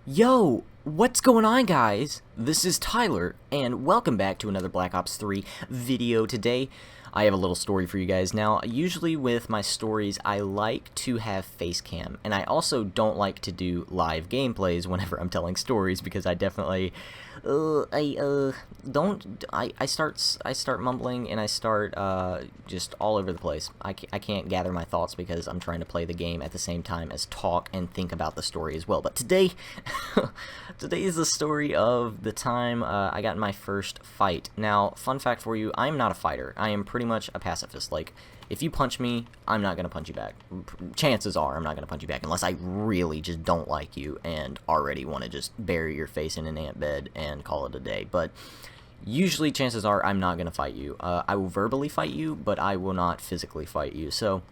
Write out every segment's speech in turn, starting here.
Yo, what's going on, guys? This is Tyler, and welcome back to another Black Ops 3 video. Today, I have a little story for you guys. Now, usually with my stories, I like to have face cam, and I also don't like to do live gameplays whenever I'm telling stories, because I definitely, I start mumbling, and I start, just all over the place. I can't gather my thoughts because I'm trying to play the game at the same time as talk and think about the story as well. But today, today is the story of the time I got in my first fight. Now, fun fact for you, I am not a fighter. I am pretty much a pacifist. Like, if you punch me, I'm not going to punch you back. Chances are I'm not going to punch you back unless I really just don't like you and already want to just bury your face in an ant bed and call it a day. But usually chances are I'm not going to fight you. I will verbally fight you, but I will not physically fight you. So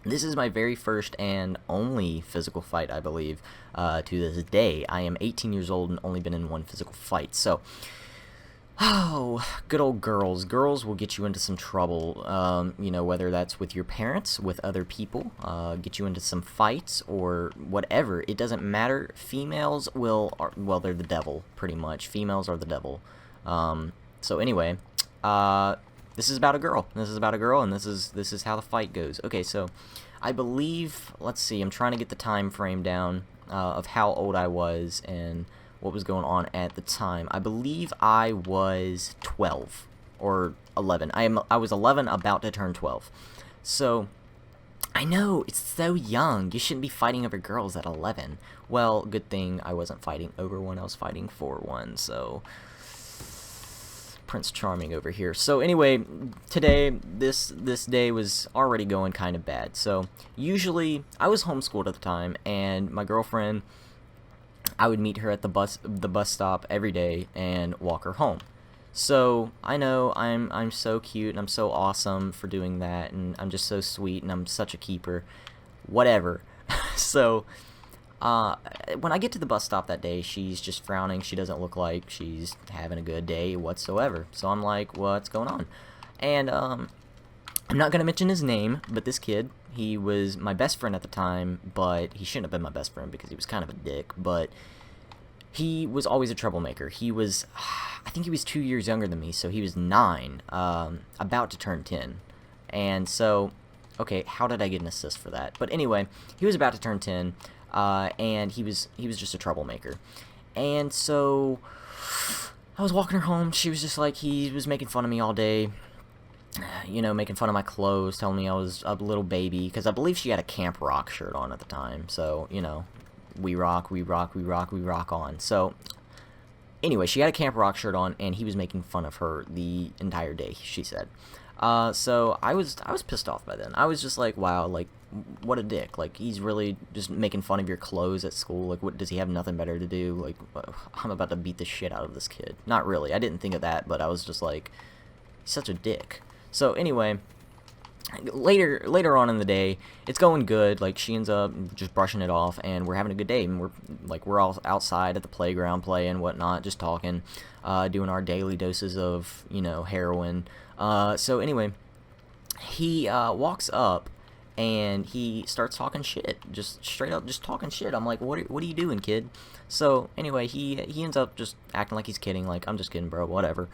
this is my very first and only physical fight, I believe, to this day. I am 18 years old and only been in one physical fight. So, oh, good old girls. Girls will get you into some trouble, you know, whether that's with your parents, with other people, get you into some fights, or whatever. It doesn't matter. Females will, well, they're the devil, pretty much. Females are the devil. So anyway, this is about a girl. This is about a girl, and this is how the fight goes. Okay, so I believe, let's see, I'm trying to get the time frame down of how old I was and what was going on at the time. I believe I was 12 or 11. I was 11, about to turn 12. So I know, it's so young. You shouldn't be fighting over girls at 11. Well, good thing I wasn't fighting over one. I was fighting for one. So Prince Charming over here. So anyway, today, this day was already going kind of bad. So usually, I was homeschooled at the time, and my girlfriend, I would meet her at the bus stop every day and walk her home. So I know I'm so cute and I'm so awesome for doing that, and I'm just so sweet and I'm such a keeper. Whatever. So when I get to the bus stop that day, she's just frowning. She doesn't look like she's having a good day whatsoever. So I'm like, what's going on? And I'm not going to mention his name, but this kid, he was my best friend at the time, but he shouldn't have been my best friend because he was kind of a dick, but he was always a troublemaker. He was, I think he was 2 years younger than me, so he was 9, about to turn 10. And so, okay, how did I get an assist for that? But anyway, he was about to turn 10, and he was just a troublemaker. And so I was walking her home. She was just like, he was making fun of me all day, you know, making fun of my clothes, telling me I was a little baby, because I believe she had a Camp Rock shirt on at the time. So, you know, we rock, we rock, we rock, we rock on. So anyway, she had a Camp Rock shirt on, and he was making fun of her the entire day, she said. So I was pissed off by then. I was just like, wow, like, what a dick. Like, he's really just making fun of your clothes at school. Like, what, does he have nothing better to do? Like, I'm about to beat the shit out of this kid. Not really. I didn't think of that, but I was just like, he's such a dick. So anyway, later on in the day, it's going good. Like, she ends up just brushing it off, and we're having a good day. And we're all outside at the playground playing, whatnot, just talking, doing our daily doses of, you know, heroin. So anyway, he walks up and he starts talking shit, just straight up, just talking shit. I'm like, what are you doing, kid? So anyway, he ends up just acting like he's kidding, like, I'm just kidding, bro, whatever.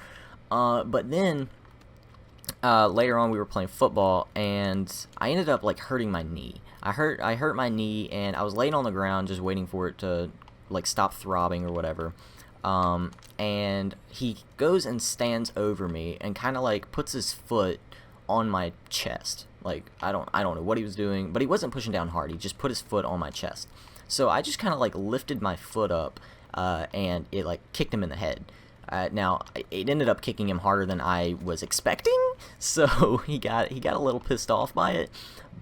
But then later on, we were playing football, and I ended up like hurting my knee. I hurt my knee, and I was laying on the ground just waiting for it to like stop throbbing or whatever. And he goes and stands over me and kind of like puts his foot on my chest. Like, I don't know what he was doing, but he wasn't pushing down hard. He just put his foot on my chest. So I just kind of like lifted my foot up, and it like kicked him in the head. Now, it ended up kicking him harder than I was expecting, so he got a little pissed off by it,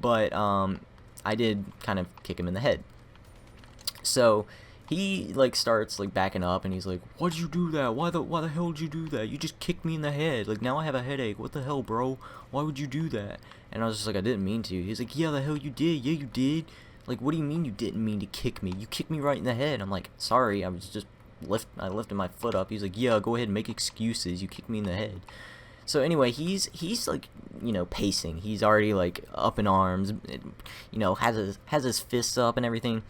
but I did kind of kick him in the head. So he like starts like backing up, and he's like, "Why'd you do that? Why the hell did you do that? You just kicked me in the head. Like, now I have a headache. What the hell, bro? Why would you do that?" And I was just like, "I didn't mean to." He's like, "Yeah, the hell you did. Yeah, you did. Like, what do you mean you didn't mean to kick me? You kicked me right in the head." I'm like, "Sorry, I was just I lifted my foot up." He's like, "Yeah, go ahead and make excuses. You kicked me in the head." So anyway, he's like, you know, pacing. He's already like up in arms, you know, has his fists up and everything.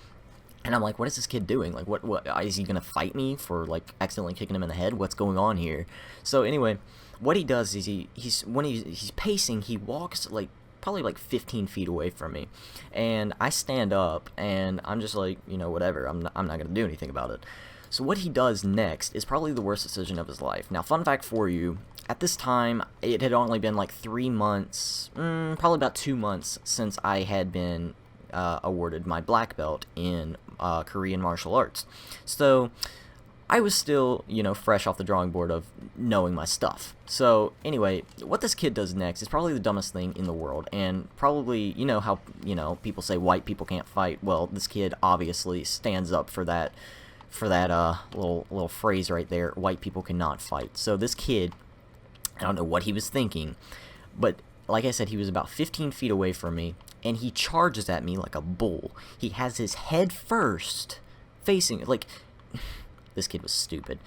And I'm like, what is this kid doing? Like, what is he gonna fight me for like accidentally kicking him in the head? What's going on here? So anyway, what he does is he's pacing, he walks like probably like 15 feet away from me, and I stand up and I'm just like, whatever. I'm not gonna do anything about it. So what he does next is probably the worst decision of his life. Now, fun fact for you. At this time, it had only been like 3 months, probably about 2 months since I had been awarded my black belt in Korean martial arts. So I was still, fresh off the drawing board of knowing my stuff. So anyway, what this kid does next is probably the dumbest thing in the world, and probably, how, people say white people can't fight. Well, this kid obviously stands up for that little phrase right there, white people cannot fight. So this kid, I don't know what he was thinking, but like I said, he was about 15 feet away from me, and he charges at me like a bull. He has his head first facing, like, this kid was stupid.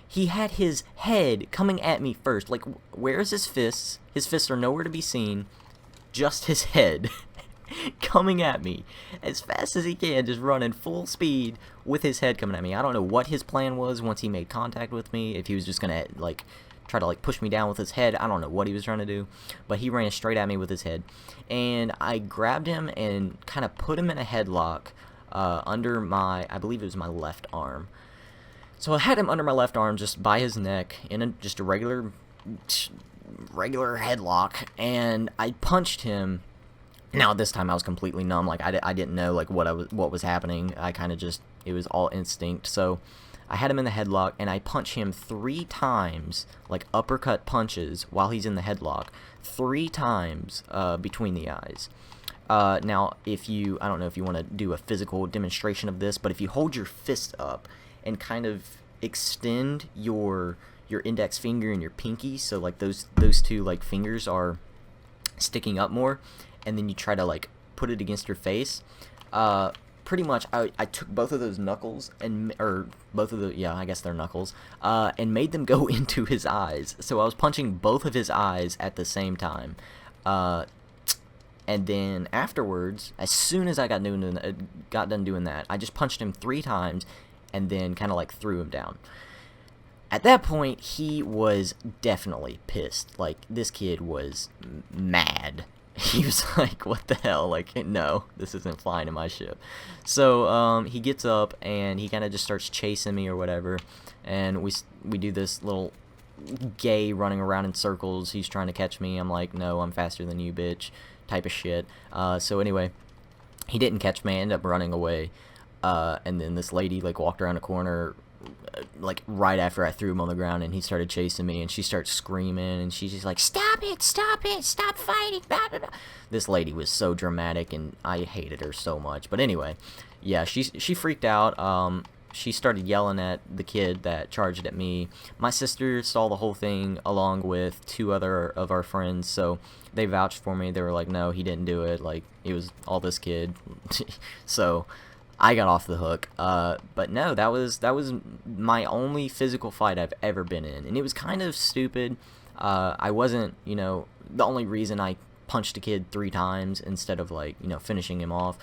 He had his head coming at me first. Like, where's his fists? His fists are nowhere to be seen. Just his head coming at me as fast as he can, just running full speed with his head coming at me. I don't know what his plan was once he made contact with me. If he was just gonna, like, try to, like, push me down with his head. I don't know what he was trying to do, but he ran straight at me with his head. And I grabbed him and kind of put him in a headlock under my, I believe it was my left arm. So I had him under my left arm, just by his neck, in just a regular headlock, and I punched him. Now this time I was completely numb, like I didn't know like what was happening. I kind of just, it was all instinct. So I had him in the headlock, and I punched him 3 times, like uppercut punches, while he's in the headlock, 3 times between the eyes. Now, I don't know if you want to do a physical demonstration of this, but if you hold your fist up and kind of extend your index finger and your pinky, so like those two like fingers are sticking up more, and then you try to like put it against your face, pretty much I took both of those knuckles I guess they're knuckles, and made them go into his eyes. So I was punching both of his eyes at the same time, and then afterwards, as soon as I got done doing that, I just punched him 3 times and then kind of like threw him down. At that point, he was definitely pissed. Like, this kid was mad. He was like, what the hell? Like, no, this isn't flying in my ship. So he gets up and he kind of just starts chasing me or whatever, and we do this little gay running around in circles. He's trying to catch me. I'm like, no, I'm faster than you, bitch, type of shit. So anyway, he didn't catch me. I ended up running away. And then this lady like walked around a corner like right after I threw him on the ground, and he started chasing me, and she starts screaming, and she's just like, stop it, stop fighting, blah, blah, blah. This lady was so dramatic, and I hated her so much. But anyway, yeah, she freaked out. She started yelling at the kid that charged at me. My sister saw the whole thing along with 2 other of our friends, so they vouched for me. They were like, no, he didn't do it, like, it was all this kid. So I got off the hook. But no, that was my only physical fight I've ever been in, and it was kind of stupid. I wasn't, the only reason I punched a kid 3 times instead of like, finishing him off.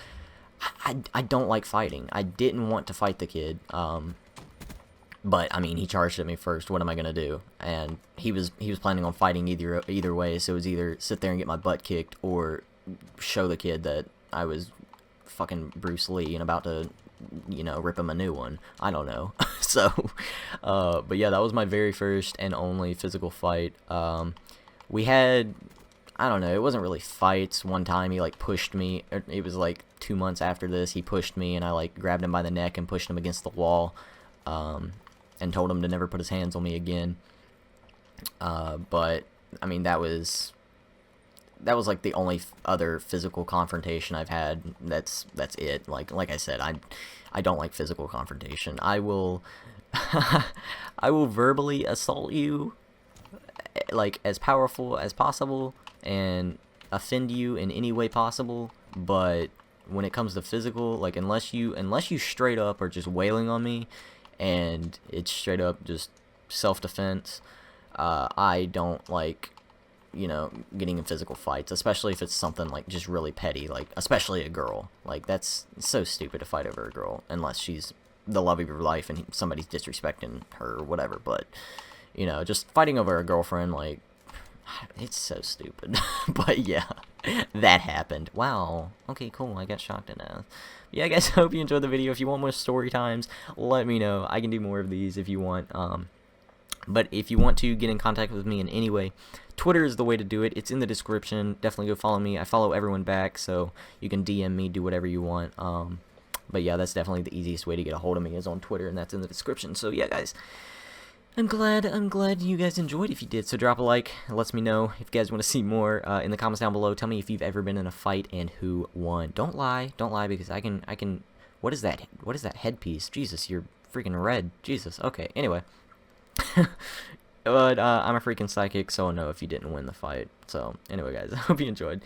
I don't like fighting. I didn't want to fight the kid. But I mean, he charged at me first. What am I gonna do? And he was planning on fighting either way. So it was either sit there and get my butt kicked, or show the kid that I was fucking Bruce Lee and about to, rip him a new one. I don't know. So, but yeah, that was my very first and only physical fight. We had, I don't know, it wasn't really fights. One time he like pushed me. It was like 2 months after this. He pushed me, and I like grabbed him by the neck and pushed him against the wall, and told him to never put his hands on me again. But I mean, that was like the only other physical confrontation I've had. That's it. Like I said, I don't like physical confrontation. I will I will verbally assault you, like, as powerful as possible, and offend you in any way possible. But when it comes to physical, like, unless you straight up are just wailing on me and it's straight up just self-defense, I don't like you know, getting in physical fights, especially if it's something like just really petty, like especially a girl. Like that's so stupid to fight over a girl unless she's the love of your life and somebody's disrespecting her or whatever. But you know, just fighting over a girlfriend, like, it's so stupid. But yeah, that happened. Wow. Okay, cool. I got shocked in that. Yeah, guys, hope you enjoyed the video. If you want more story times, let me know. I can do more of these if you want. But if you want to get in contact with me in any way, Twitter is the way to do it. It's in the description. Definitely go follow me. I follow everyone back, so you can DM me, do whatever you want. But yeah, that's definitely the easiest way to get a hold of me is on Twitter, and that's in the description. So yeah, guys, I'm glad you guys enjoyed. If you did, so drop a like. It lets me know if you guys want to see more in the comments down below. Tell me if you've ever been in a fight and who won. Don't lie, because I can. What is that? What is that headpiece? Jesus, you're freaking red. Jesus. Okay. Anyway. But I'm a freaking psychic, so I'll know if you didn't win the fight. So anyway, guys, I hope you enjoyed.